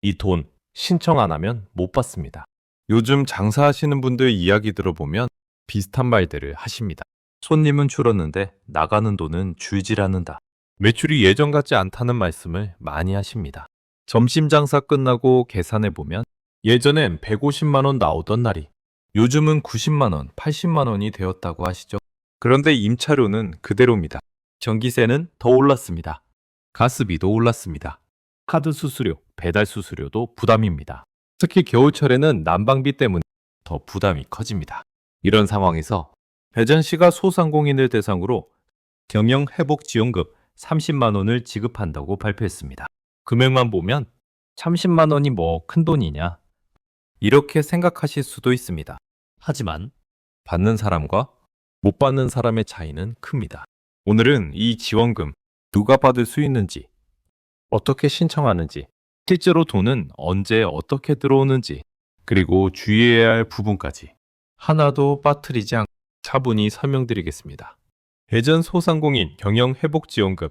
이 돈 신청 안 하면 못 받습니다. 요즘 장사하시는 분들 이야기 들어보면 비슷한 말들을 하십니다. 손님은 줄었는데 나가는 돈은 줄질 않는다. 매출이 예전 같지 않다는 말씀을 많이 하십니다. 점심 장사 끝나고 계산해 보면 예전엔 150만 원 나오던 날이 요즘은 90만 원, 80만 원이 되었다고 하시죠. 그런데 임차료는 그대로입니다. 전기세는 더 올랐습니다. 가스비도 올랐습니다. 카드 수수료, 배달 수수료도 부담입니다. 특히 겨울철에는 난방비 때문에 더 부담이 커집니다. 이런 상황에서 대전시가 소상공인을 대상으로 경영회복지원금 30만 원을 지급한다고 발표했습니다. 금액만 보면 30만 원이 뭐 큰 돈이냐? 이렇게 생각하실 수도 있습니다. 하지만 받는 사람과 못 받는 사람의 차이는 큽니다. 오늘은 이 지원금 누가 받을 수 있는지, 어떻게 신청하는지, 실제로 돈은 언제 어떻게 들어오는지, 그리고 주의해야 할 부분까지 하나도 빠뜨리지 않고 차분히 설명드리겠습니다. 대전 소상공인 경영회복지원금.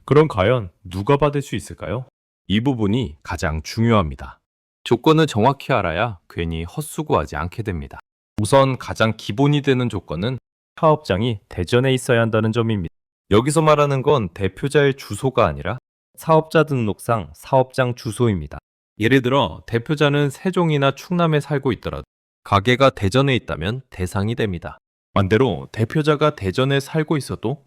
그럼 과연 누가 받을 수 있을까요? 이 부분이 가장 중요합니다. 조건을 정확히 알아야 괜히 헛수고하지 않게 됩니다. 우선 가장 기본이 되는 조건은 사업장이 대전에 있어야 한다는 점입니다. 여기서 말하는 건 대표자의 주소가 아니라 사업자 등록상 사업장 주소입니다. 예를 들어 대표자는 세종이나 충남에 살고 있더라도 가게가 대전에 있다면 대상이 됩니다. 반대로 대표자가 대전에 살고 있어도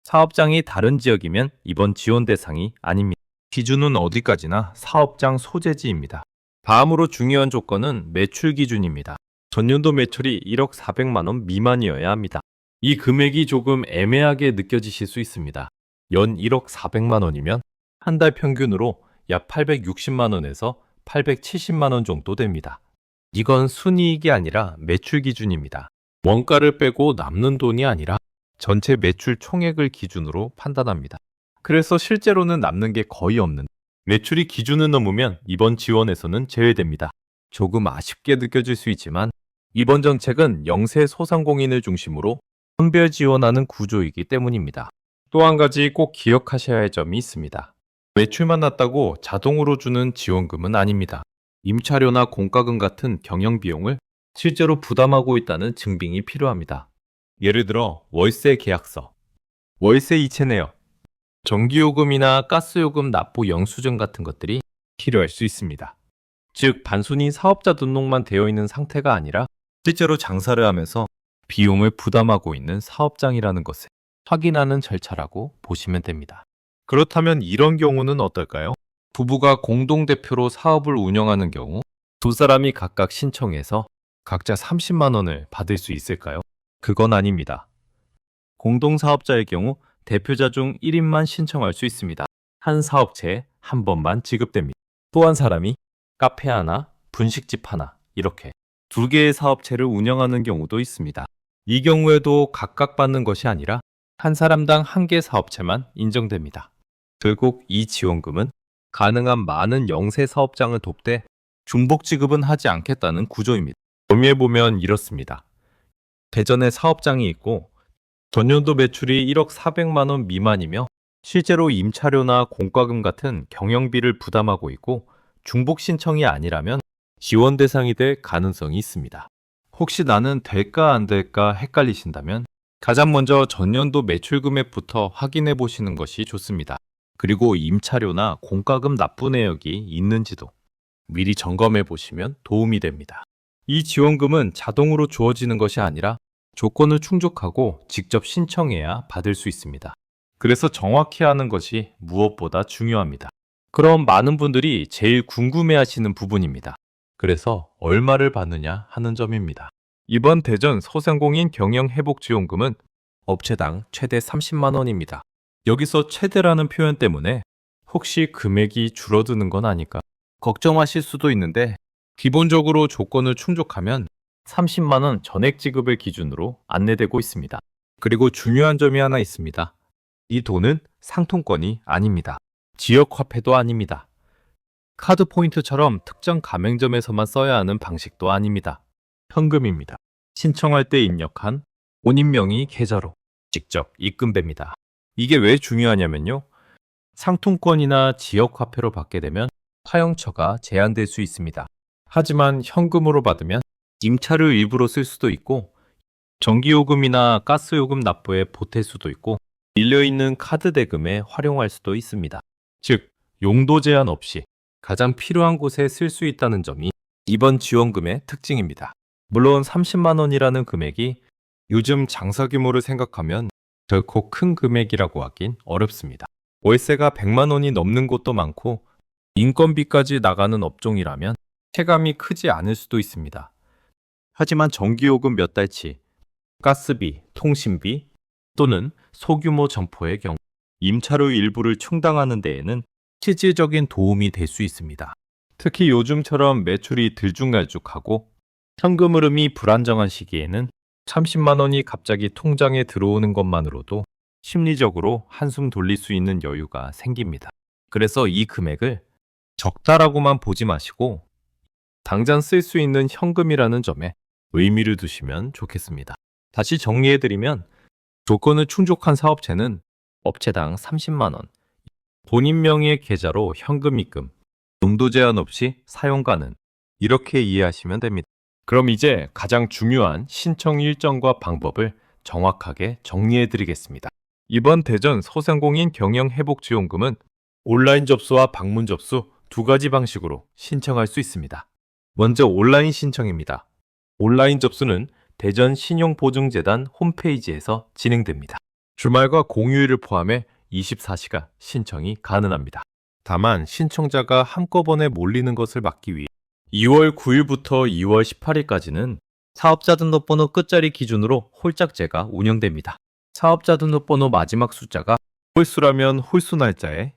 사업장이 다른 지역이면 이번 지원 대상이 아닙니다. 기준은 어디까지나 사업장 소재지입니다. 다음으로 중요한 조건은 매출 기준입니다. 전년도 매출이 1억 400만 원 미만이어야 합니다. 이 금액이 조금 애매하게 느껴지실 수 있습니다. 연 1억 400만 원이면 한 달 평균으로 약 860만 원에서 870만 원 정도 됩니다. 이건 순이익이 아니라 매출 기준입니다. 원가를 빼고 남는 돈이 아니라 전체 매출 총액을 기준으로 판단합니다. 그래서 실제로는 남는 게 거의 없는 매출이 기준을 넘으면 이번 지원에서는 제외됩니다. 조금 아쉽게 느껴질 수 있지만 이번 정책은 영세 소상공인을 중심으로 선별 지원하는 구조이기 때문입니다. 또 한 가지 꼭 기억하셔야 할 점이 있습니다. 매출만 낮다고 자동으로 주는 지원금은 아닙니다. 임차료나 공과금 같은 경영비용을 실제로 부담하고 있다는 증빙이 필요합니다. 예를 들어 월세 계약서, 월세 이체 내역, 전기요금이나 가스요금 납부 영수증 같은 것들이 필요할 수 있습니다. 즉 단순히 사업자 등록만 되어 있는 상태가 아니라 실제로 장사를 하면서 비용을 부담하고 있는 사업장이라는 것을 확인하는 절차라고 보시면 됩니다. 그렇다면 이런 경우는 어떨까요? 부부가 공동대표로 사업을 운영하는 경우 두 사람이 각각 신청해서 각자 30만 원을 받을 수 있을까요? 그건 아닙니다. 공동사업자의 경우 대표자 중 1인만 신청할 수 있습니다. 한 사업체에 한 번만 지급됩니다. 또 한 사람이 카페 하나, 분식집 하나 이렇게 두 개의 사업체를 운영하는 경우도 있습니다. 이 경우에도 각각 받는 것이 아니라 한 사람당 한 개 사업체만 인정됩니다. 결국 이 지원금은 가능한 많은 영세 사업장을 돕되 중복 지급은 하지 않겠다는 구조입니다. 정리해보면 이렇습니다. 대전에 사업장이 있고 전년도 매출이 1억 400만 원 미만이며 실제로 임차료나 공과금 같은 경영비를 부담하고 있고 중복 신청이 아니라면 지원 대상이 될 가능성이 있습니다. 혹시 나는 될까 안 될까 헷갈리신다면 가장 먼저 전년도 매출 금액부터 확인해 보시는 것이 좋습니다. 그리고 임차료나 공과금 납부 내역이 있는지도 미리 점검해 보시면 도움이 됩니다. 이 지원금은 자동으로 주어지는 것이 아니라 조건을 충족하고 직접 신청해야 받을 수 있습니다. 그래서 정확히 하는 것이 무엇보다 중요합니다. 그럼 많은 분들이 제일 궁금해하시는 부분입니다. 그래서 얼마를 받느냐 하는 점입니다. 이번 대전 소상공인 경영회복지원금은 업체당 최대 30만 원입니다. 여기서 최대라는 표현 때문에 혹시 금액이 줄어드는 건 아닐까 걱정하실 수도 있는데 기본적으로 조건을 충족하면 30만 원 전액 지급을 기준으로 안내되고 있습니다. 그리고 중요한 점이 하나 있습니다. 이 돈은 상품권이 아닙니다. 지역 화폐도 아닙니다. 카드 포인트처럼 특정 가맹점에서만 써야 하는 방식도 아닙니다. 현금입니다. 신청할 때 입력한 본인 명의 계좌로 직접 입금됩니다. 이게 왜 중요하냐면요. 상품권이나 지역 화폐로 받게 되면 사용처가 제한될 수 있습니다. 하지만 현금으로 받으면 임차료 일부로 쓸 수도 있고 전기요금이나 가스요금 납부에 보탤 수도 있고 밀려있는 카드 대금에 활용할 수도 있습니다. 즉, 용도 제한 없이 가장 필요한 곳에 쓸 수 있다는 점이 이번 지원금의 특징입니다. 물론 30만 원이라는 금액이 요즘 장사 규모를 생각하면 결코 큰 금액이라고 하긴 어렵습니다. 월세가 100만 원이 넘는 곳도 많고 인건비까지 나가는 업종이라면 체감이 크지 않을 수도 있습니다. 하지만 전기요금 몇 달치, 가스비, 통신비 또는 소규모 점포의 경우 임차료 일부를 충당하는 데에는 실질적인 도움이 될 수 있습니다. 특히 요즘처럼 매출이 들쭉날쭉하고 현금 흐름이 불안정한 시기에는 30만 원이 갑자기 통장에 들어오는 것만으로도 심리적으로 한숨 돌릴 수 있는 여유가 생깁니다. 그래서 이 금액을 적다라고만 보지 마시고 당장 쓸 수 있는 현금이라는 점에 의미를 두시면 좋겠습니다. 다시 정리해드리면 조건을 충족한 사업체는 업체당 30만 원, 본인 명의의 계좌로 현금 입금, 용도 제한 없이 사용 가능, 이렇게 이해하시면 됩니다. 그럼 이제 가장 중요한 신청 일정과 방법을 정확하게 정리해드리겠습니다. 이번 대전 소상공인 경영회복지원금은 온라인 접수와 방문 접수 두 가지 방식으로 신청할 수 있습니다. 먼저 온라인 신청입니다. 온라인 접수는 대전 신용보증재단 홈페이지에서 진행됩니다. 주말과 공휴일을 포함해 24시간 신청이 가능합니다. 다만 신청자가 한꺼번에 몰리는 것을 막기 위해 2월 9일부터 2월 18일까지는 사업자 등록번호 끝자리 기준으로 홀짝제가 운영됩니다. 사업자 등록번호 마지막 숫자가 홀수라면 홀수 날짜에,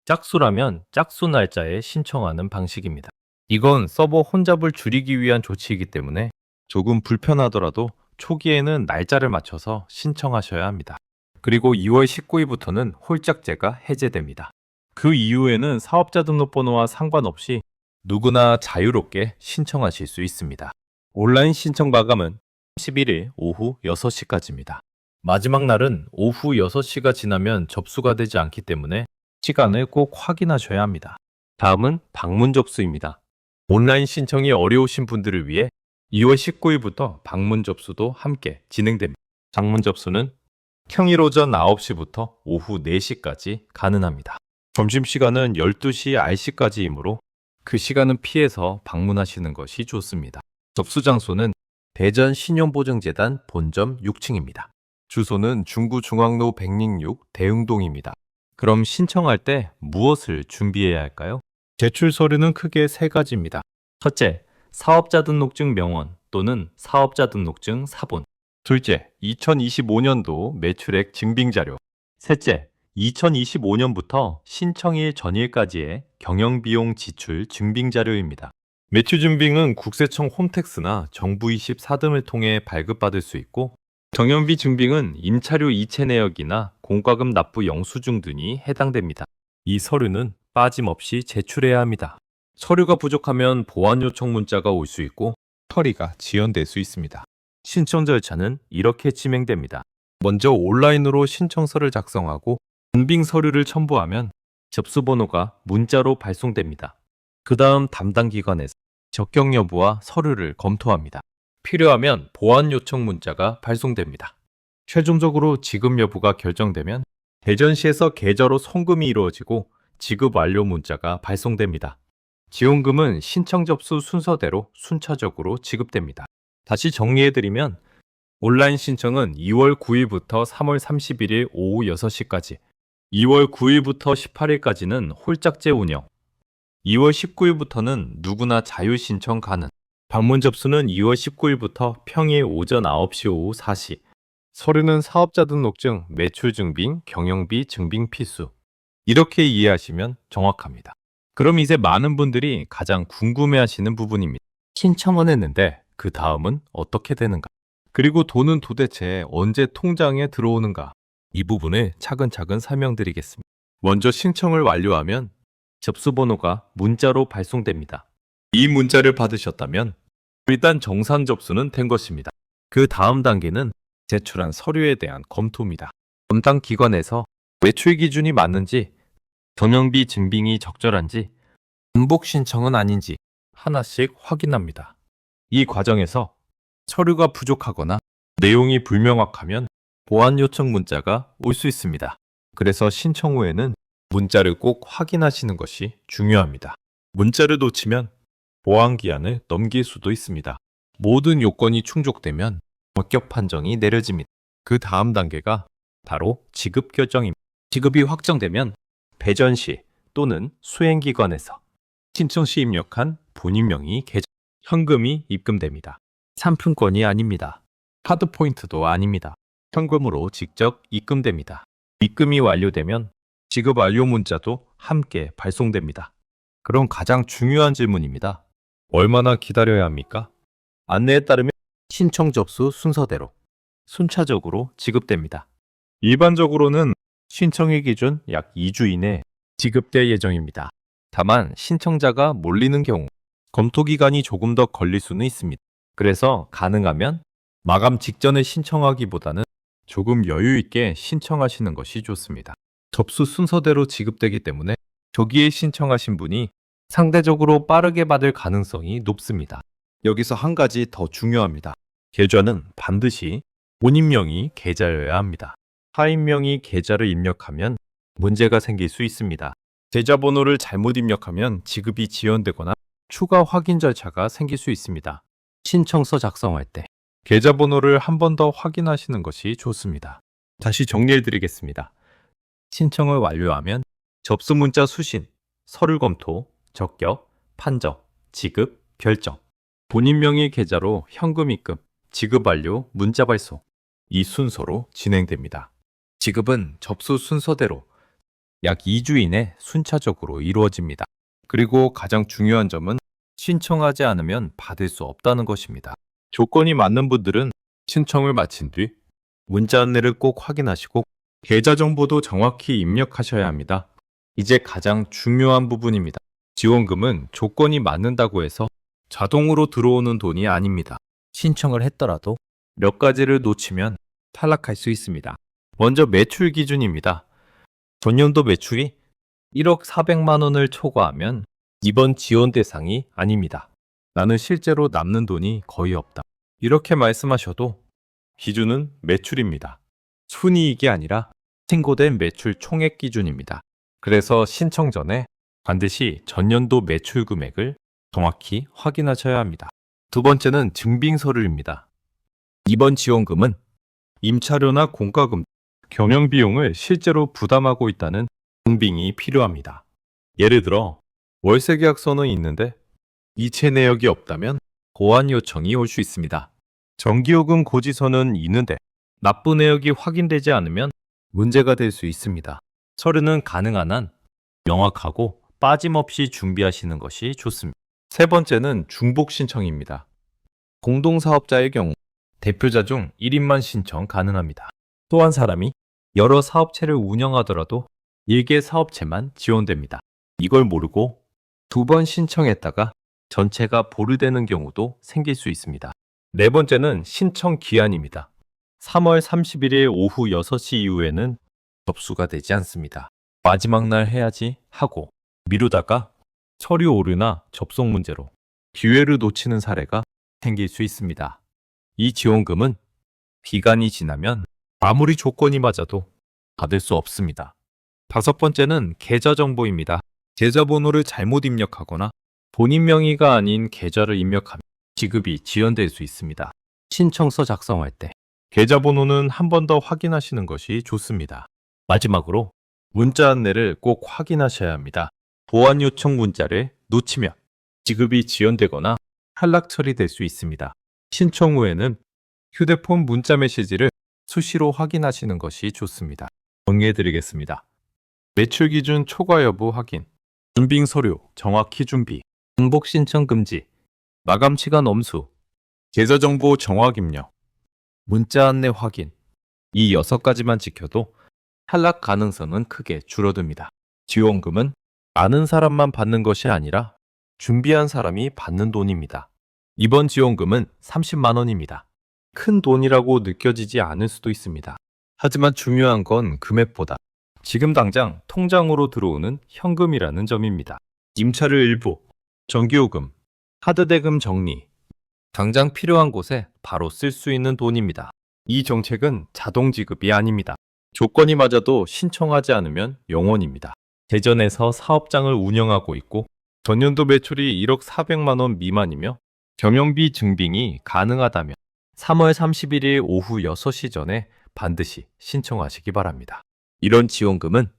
짝수라면 짝수 날짜에 신청하는 방식입니다. 이건 서버 혼잡을 줄이기 위한 조치이기 때문에 조금 불편하더라도 초기에는 날짜를 맞춰서 신청하셔야 합니다. 그리고 2월 19일부터는 홀짝제가 해제됩니다. 그 이후에는 사업자 등록번호와 상관없이 누구나 자유롭게 신청하실 수 있습니다. 온라인 신청 마감은 31일 오후 6시까지입니다. 마지막 날은 오후 6시가 지나면 접수가 되지 않기 때문에 시간을 꼭 확인하셔야 합니다. 다음은 방문 접수입니다. 온라인 신청이 어려우신 분들을 위해 2월 19일부터 방문 접수도 함께 진행됩니다. 방문 접수는 평일 오전 9시부터 오후 4시까지 가능합니다. 점심시간은 12시 RC까지이므로 그 시간은 피해서 방문하시는 것이 좋습니다. 접수 장소는 대전 신용보증재단 본점 6층입니다. 주소는 중구중앙로 106 대흥동입니다. 그럼 신청할 때 무엇을 준비해야 할까요? 제출 서류는 크게 3가지입니다. 첫째, 사업자 등록증 명원 또는 사업자 등록증 사본. 둘째, 2025년도 매출액 증빙자료. 셋째, 2025년부터 신청일 전일까지의 경영비용 지출 증빙자료입니다. 매출 증빙은 국세청 홈택스나 정부24 등을 통해 발급받을 수 있고, 경영비 증빙은 임차료 이체 내역이나 공과금 납부 영수증 등이 해당됩니다. 이 서류는 빠짐없이 제출해야 합니다. 서류가 부족하면 보완 요청 문자가 올 수 있고 처리가 지연될 수 있습니다. 신청 절차는 이렇게 진행됩니다. 먼저 온라인으로 신청서를 작성하고 증빙 서류를 첨부하면 접수번호가 문자로 발송됩니다. 그 다음 담당 기관에서 적격 여부와 서류를 검토합니다. 필요하면 보완 요청 문자가 발송됩니다. 최종적으로 지급 여부가 결정되면 대전시에서 계좌로 송금이 이루어지고 지급 완료 문자가 발송됩니다. 지원금은 신청 접수 순서대로 순차적으로 지급됩니다. 다시 정리해드리면 온라인 신청은 2월 9일부터 3월 31일 오후 6시까지, 2월 9일부터 18일까지는 홀짝제 운영, 2월 19일부터는 누구나 자유 신청 가능, 방문 접수는 2월 19일부터 평일 오전 9시 오후 4시, 서류는 사업자 등록증, 매출 증빙, 경영비 증빙 필수. 이렇게 이해하시면 정확합니다. 그럼 이제 많은 분들이 가장 궁금해하시는 부분입니다. 신청은 했는데 그 다음은 어떻게 되는가? 그리고 돈은 도대체 언제 통장에 들어오는가? 이 부분을 차근차근 설명드리겠습니다. 먼저 신청을 완료하면 접수번호가 문자로 발송됩니다. 이 문자를 받으셨다면 일단 정상 접수는 된 것입니다. 그 다음 단계는 제출한 서류에 대한 검토입니다. 담당 기관에서 매출 기준이 맞는지, 경영비 증빙이 적절한지, 중복 신청은 아닌지 하나씩 확인합니다. 이 과정에서 서류가 부족하거나 내용이 불명확하면 보완 요청 문자가 올 수 있습니다. 그래서 신청 후에는 문자를 꼭 확인하시는 것이 중요합니다. 문자를 놓치면 보완 기한을 넘길 수도 있습니다. 모든 요건이 충족되면 합격 판정이 내려집니다. 그 다음 단계가 바로 지급 결정입니다. 지급이 확정되면 배전 시 또는 수행기관에서 신청 시 입력한 본인 명의 계좌 현금이 입금됩니다. 상품권이 아닙니다. 카드 포인트도 아닙니다. 현금으로 직접 입금됩니다. 입금이 완료되면 지급 완료 문자도 함께 발송됩니다. 그럼 가장 중요한 질문입니다. 얼마나 기다려야 합니까? 안내에 따르면 신청 접수 순서대로 순차적으로 지급됩니다. 일반적으로는 신청일 기준 약 2주 이내 지급될 예정입니다. 다만 신청자가 몰리는 경우 검토 기간이 조금 더 걸릴 수는 있습니다. 그래서 가능하면 마감 직전에 신청하기보다는 조금 여유 있게 신청하시는 것이 좋습니다. 접수 순서대로 지급되기 때문에 조기에 신청하신 분이 상대적으로 빠르게 받을 가능성이 높습니다. 여기서 한 가지 더 중요합니다. 계좌는 반드시 본인 명의 계좌여야 합니다. 타인 명의 계좌를 입력하면 문제가 생길 수 있습니다. 계좌번호를 잘못 입력하면 지급이 지연되거나 추가 확인 절차가 생길 수 있습니다. 신청서 작성할 때 계좌번호를 한 번 더 확인하시는 것이 좋습니다. 다시 정리해 드리겠습니다. 신청을 완료하면 접수 문자 수신, 서류 검토, 적격, 판정, 지급, 결정, 본인 명의 계좌로 현금 입금, 지급 완료, 문자 발송 이 순서로 진행됩니다. 지급은 접수 순서대로 약 2주 이내 순차적으로 이루어집니다. 그리고 가장 중요한 점은 신청하지 않으면 받을 수 없다는 것입니다. 조건이 맞는 분들은 신청을 마친 뒤 문자 안내를 꼭 확인하시고 계좌 정보도 정확히 입력하셔야 합니다. 이제 가장 중요한 부분입니다. 지원금은 조건이 맞는다고 해서 자동으로 들어오는 돈이 아닙니다. 신청을 했더라도 몇 가지를 놓치면 탈락할 수 있습니다. 먼저 매출 기준입니다. 전년도 매출이 1억 400만 원을 초과하면 이번 지원 대상이 아닙니다. 나는 실제로 남는 돈이 거의 없다. 이렇게 말씀하셔도 기준은 매출입니다. 순이익이 아니라 신고된 매출 총액 기준입니다. 그래서 신청 전에 반드시 전년도 매출 금액을 정확히 확인하셔야 합니다. 두 번째는 증빙서류입니다. 이번 지원금은 임차료나 공과금, 경영비용을 실제로 부담하고 있다는 증빙이 필요합니다. 예를 들어 월세 계약서는 있는데 이체 내역이 없다면 보완 요청이 올 수 있습니다. 전기요금 고지서는 있는데 납부 내역이 확인되지 않으면 문제가 될 수 있습니다. 서류는 가능한 한 명확하고 빠짐없이 준비하시는 것이 좋습니다. 세 번째는 중복 신청입니다. 공동사업자의 경우 대표자 중 1인만 신청 가능합니다. 또 한 사람이 여러 사업체를 운영하더라도 일개 사업체만 지원됩니다. 이걸 모르고 두 번 신청했다가 전체가 보류되는 경우도 생길 수 있습니다. 네 번째는 신청 기한입니다. 3월 31일 오후 6시 이후에는 접수가 되지 않습니다. 마지막 날 해야지 하고 미루다가 서류 오류나 접속 문제로 기회를 놓치는 사례가 생길 수 있습니다. 이 지원금은 기간이 지나면 아무리 조건이 맞아도 받을 수 없습니다. 다섯 번째는 계좌 정보입니다. 계좌번호를 잘못 입력하거나 본인 명의가 아닌 계좌를 입력하면 지급이 지연될 수 있습니다. 신청서 작성할 때 계좌번호는 한 번 더 확인하시는 것이 좋습니다. 마지막으로 문자 안내를 꼭 확인하셔야 합니다. 보완 요청 문자를 놓치면 지급이 지연되거나 탈락 처리될 수 있습니다. 신청 후에는 휴대폰 문자 메시지를 수시로 확인하시는 것이 좋습니다. 정리해 드리겠습니다. 매출 기준 초과 여부 확인, 준빙 서류 정확히 준비, 중복 신청 금지, 마감 시간 엄수, 계좌 정보 정확 입력, 문자 안내 확인. 이 6가지만 지켜도 탈락 가능성은 크게 줄어듭니다. 지원금은 아는 사람만 받는 것이 아니라 준비한 사람이 받는 돈입니다. 이번 지원금은 30만 원입니다. 큰 돈이라고 느껴지지 않을 수도 있습니다. 하지만 중요한 건 금액보다 지금 당장 통장으로 들어오는 현금이라는 점입니다. 임차료 일부, 전기요금, 카드 대금 정리, 당장 필요한 곳에 바로 쓸 수 있는 돈입니다. 이 정책은 자동 지급이 아닙니다. 조건이 맞아도 신청하지 않으면 영원입니다. 대전에서 사업장을 운영하고 있고 전년도 매출이 1억 400만 원 미만이며 경영비 증빙이 가능하다면 3월 31일 오후 6시 전에 반드시 신청하시기 바랍니다. 이런 지원금은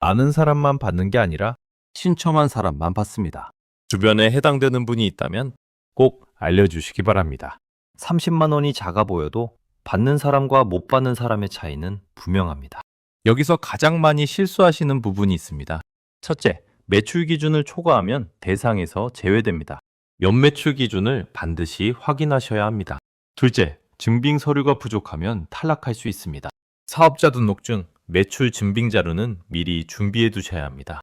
아는 사람만 받는 게 아니라 신청한 사람만 받습니다. 주변에 해당되는 분이 있다면 꼭 알려주시기 바랍니다. 30만 원이 작아 보여도 받는 사람과 못 받는 사람의 차이는 분명합니다. 여기서 가장 많이 실수하시는 부분이 있습니다. 첫째, 매출 기준을 초과하면 대상에서 제외됩니다. 연매출 기준을 반드시 확인하셔야 합니다. 둘째, 증빙 서류가 부족하면 탈락할 수 있습니다. 사업자 등록 중 매출 증빙 자료는 미리 준비해 두셔야 합니다.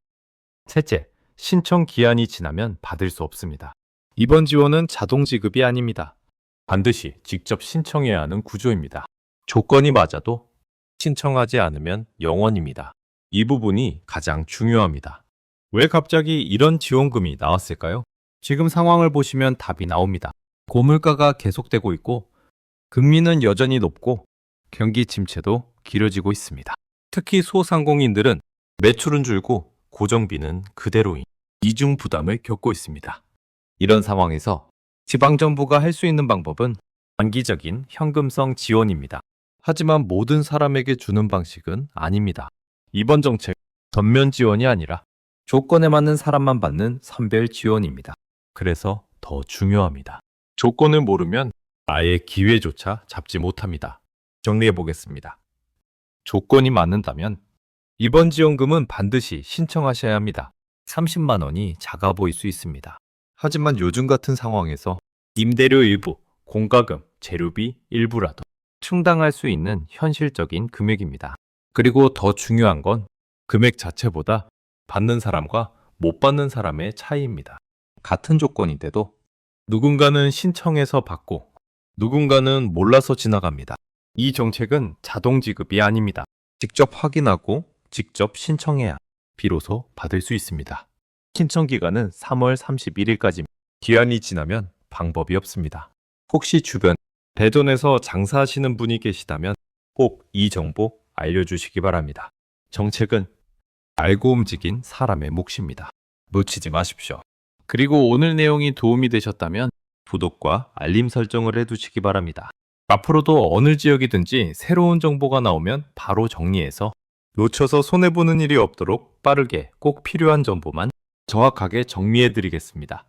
셋째, 신청 기한이 지나면 받을 수 없습니다. 이번 지원은 자동 지급이 아닙니다. 반드시 직접 신청해야 하는 구조입니다. 조건이 맞아도 신청하지 않으면 영원입니다. 이 부분이 가장 중요합니다. 왜 갑자기 이런 지원금이 나왔을까요? 지금 상황을 보시면 답이 나옵니다. 고물가가 계속되고 있고 금리는 여전히 높고 경기 침체도 길어지고 있습니다. 특히 소상공인들은 매출은 줄고 고정비는 그대로인 이중 부담을 겪고 있습니다. 이런 상황에서 지방정부가 할 수 있는 방법은 단기적인 현금성 지원입니다. 하지만 모든 사람에게 주는 방식은 아닙니다. 이번 정책 전면 지원이 아니라 조건에 맞는 사람만 받는 선별 지원입니다. 그래서 더 중요합니다. 조건을 모르면 아예 기회조차 잡지 못합니다. 정리해 보겠습니다. 조건이 맞는다면 이번 지원금은 반드시 신청하셔야 합니다. 30만 원이 작아 보일 수 있습니다. 하지만 요즘 같은 상황에서 임대료 일부, 공과금, 재료비 일부라도 충당할 수 있는 현실적인 금액입니다. 그리고 더 중요한 건 금액 자체보다 받는 사람과 못 받는 사람의 차이입니다. 같은 조건인데도 누군가는 신청해서 받고 누군가는 몰라서 지나갑니다. 이 정책은 자동 지급이 아닙니다. 직접 확인하고 직접 신청해야 비로소 받을 수 있습니다. 신청 기간은 3월 31일까지입니다. 기한이 지나면 방법이 없습니다. 혹시 주변 대전에서 장사하시는 분이 계시다면 꼭 이 정보 알려주시기 바랍니다. 정책은 알고 움직인 사람의 몫입니다. 놓치지 마십시오. 그리고 오늘 내용이 도움이 되셨다면 구독과 알림 설정을 해두시기 바랍니다. 앞으로도 어느 지역이든지 새로운 정보가 나오면 바로 정리해서 놓쳐서 손해보는 일이 없도록 빠르게 꼭 필요한 정보만 정확하게 정리해드리겠습니다.